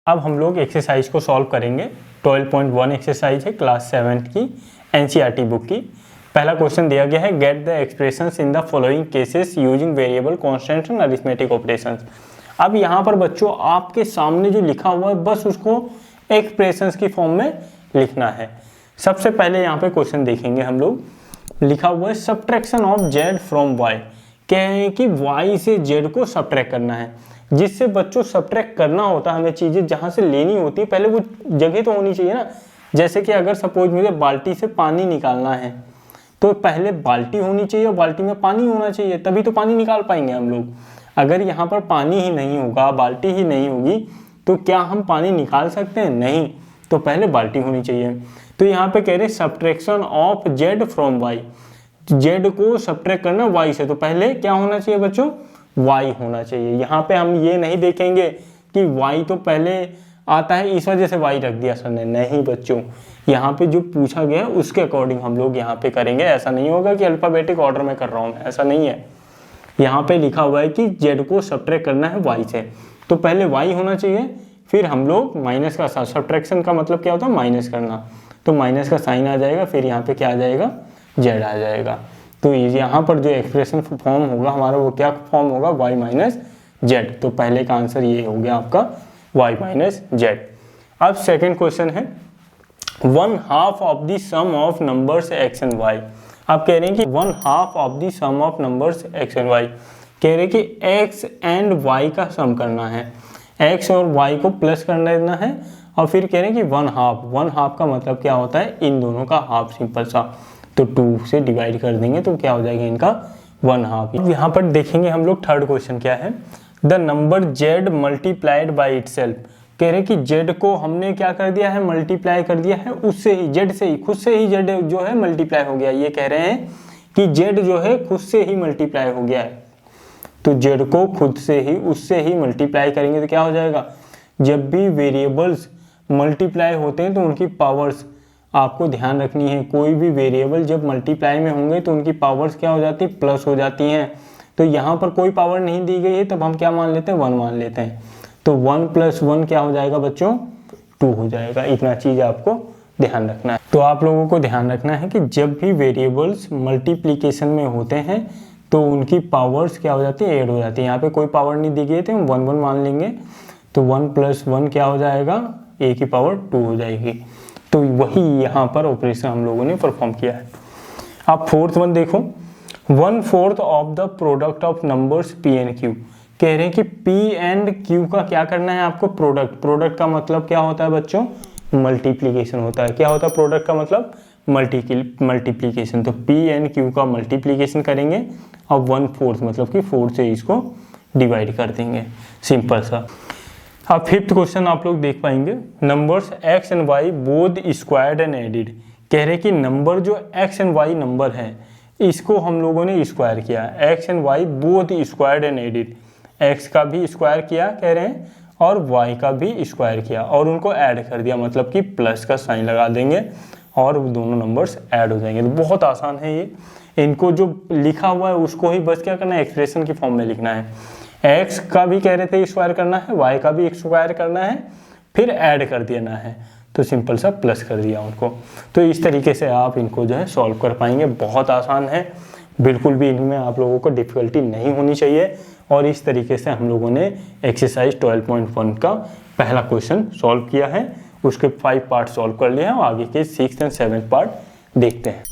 अब हम लोग एक्सरसाइज को सॉल्व करेंगे। 12.1 एक्सरसाइज है क्लास 7 की एनसीईआरटी बुक की। पहला क्वेश्चन दिया गया है, get the expressions in the following cases using variable constants and arithmetic operations. अब यहाँ पर बच्चों आपके सामने जो लिखा हुआ है बस उसको एक्सप्रेशंस की फॉर्म में लिखना है। सबसे पहले यहाँ पे क्वेश्चन देखेंगे हम लोग, लिखा हुआ है subtraction of Z from Y. कह रहे हैं कि वाई से जेड को सब्ट्रैक्ट करना है। जिससे बच्चों सब्ट्रैक्ट करना होता है हमें चीजें जहां से लेनी होती है, पहले वो जगह तो होनी चाहिए ना। जैसे कि अगर सपोज मुझे बाल्टी से पानी निकालना है तो पहले बाल्टी होनी चाहिए और बाल्टी में पानी होना चाहिए, तभी तो पानी निकाल पाएंगे हम लोग। अगर यहाँ पर पानी ही नहीं होगा, बाल्टी ही नहीं होगी, तो क्या हम पानी निकाल सकते हैं? नहीं। तो पहले बाल्टी होनी चाहिए। तो यहाँ पे कह रहे subtraction of Z from Y, Z को सब्ट्रैक्ट करना वाई से, तो पहले क्या होना चाहिए बच्चों? y होना चाहिए। यहाँ पे हम ये नहीं देखेंगे कि y तो पहले आता है इस वजह से y रख दिया सर ने, नहीं बच्चों। यहाँ पे जो पूछा गया है उसके अकॉर्डिंग हम लोग यहाँ पे करेंगे। ऐसा नहीं होगा कि अल्फाबेटिक ऑर्डर में कर रहा हूँ, ऐसा नहीं है। यहाँ पे लिखा हुआ है कि z को सब्ट्रैक्ट करना है y से, तो पहले y होना चाहिए, फिर हम लोग माइनस का, सब्ट्रैक्शन का मतलब क्या होता है? माइनस करना। तो माइनस का साइन आ जाएगा, फिर यहाँ पे क्या आ जाएगा? z आ जाएगा। तो यहाँ पर जो एक्सप्रेशन फॉर्म होगा हमारा वो क्या फॉर्म होगा? y minus Z. तो पहले का आंसर ये हो गया आपका y माइनस जेड। अब सेकंड क्वेश्चन है 1/2 of the sum of numbers x and y। आप कह रहे हैं कि 1/2 of the sum of numbers x and y, कह रहे हैं कि x एंड y का सम करना है, x और y को प्लस करना देना है, और फिर कह रहे हैं कि 1/2 का मतलब क्या होता है? इन दोनों का हाफ, सिंपल सा। तो 2 से डिवाइड कर देंगे तो क्या हो जाएगा इनका? 1/2। अब यहाँ पर देखेंगे हम लोग थर्ड क्वेश्चन क्या है, the number z multiplied by itself. कह रहे कि z को हमने क्या कर दिया है? मल्टीप्लाई कर दिया है उससे ही, z से ही, खुद से ही z जो है मल्टीप्लाई हो गया। ये कह रहे हैं कि z जो है खुद से ही मल्टीप्लाई हो गया है। तो z को खुद से ही उससे ही मल्टीप्लाई करेंगे तो क्या हो जाएगा? जब भी वेरिएबल्स मल्टीप्लाई होते हैं तो उनकी पावर्स आपको ध्यान रखनी है। कोई भी वेरिएबल जब मल्टीप्लाई में होंगे तो उनकी पावर्स क्या हो जाती है? प्लस हो जाती हैं। तो यहाँ पर कोई पावर नहीं दी गई है, तब हम क्या मान लेते हैं? 1 मान लेते हैं। तो 1 + 1 क्या हो जाएगा बच्चों? 2 हो जाएगा। इतना चीज़ आपको ध्यान रखना है। तो आप लोगों को ध्यान रखना है कि जब भी वेरिएबल्स मल्टीप्लीकेशन में होते हैं तो उनकी पावर्स क्या हो जाती है? ऐड हो जाती है। यहाँ पे कोई पावर नहीं दी गई है तो हम 1 1 मान लेंगे। तो 1 + 1 क्या हो जाएगा? a की पावर 2 हो जाएगी। तो वही यहाँ पर ऑपरेशन हम लोगों ने परफॉर्म किया है। अब फोर्थ वन देखो, 1/4 of the product of numbers p and q। कह रहे हैं कि p एंड q का क्या करना है आपको? प्रोडक्ट। प्रोडक्ट का मतलब क्या होता है बच्चों? मल्टीप्लीकेशन होता है। क्या होता है प्रोडक्ट का मतलब? मल्टीप्लीकेशन। तो p एंड q का मल्टीप्लीकेशन करेंगे और 1/4 मतलब कि 4 से इसको डिवाइड कर देंगे, सिंपल सा। अब फिफ्थ क्वेश्चन आप लोग देख पाएंगे, numbers x and y both squared and added. कह रहे कि नंबर जो x एंड y नंबर है इसको हम लोगों ने स्क्वायर किया, x and y both squared and added. x का भी स्क्वायर किया कह रहे हैं और y का भी स्क्वायर किया और उनको ऐड कर दिया, मतलब कि प्लस का साइन लगा देंगे और दोनों नंबर्स ऐड हो जाएंगे। तो बहुत आसान है ये। इनको जो लिखा हुआ है उसको ही बस क्या करना है? एक्सप्रेशन की फॉर्म में लिखना है। x का भी कह रहे थे स्क्वायर करना है, y का भी स्क्वायर करना है, फिर ऐड कर देना है, तो सिंपल सा प्लस कर दिया उनको। तो इस तरीके से आप इनको जो है सॉल्व कर पाएंगे। बहुत आसान है, बिल्कुल भी इनमें आप लोगों को डिफिकल्टी नहीं होनी चाहिए। और इस तरीके से हम लोगों ने एक्सरसाइज 12.1 का पहला क्वेश्चन सॉल्व किया है। उसके 5 पार्ट सॉल्व कर लिए हैं और आगे के 6th एंड 7th पार्ट देखते हैं।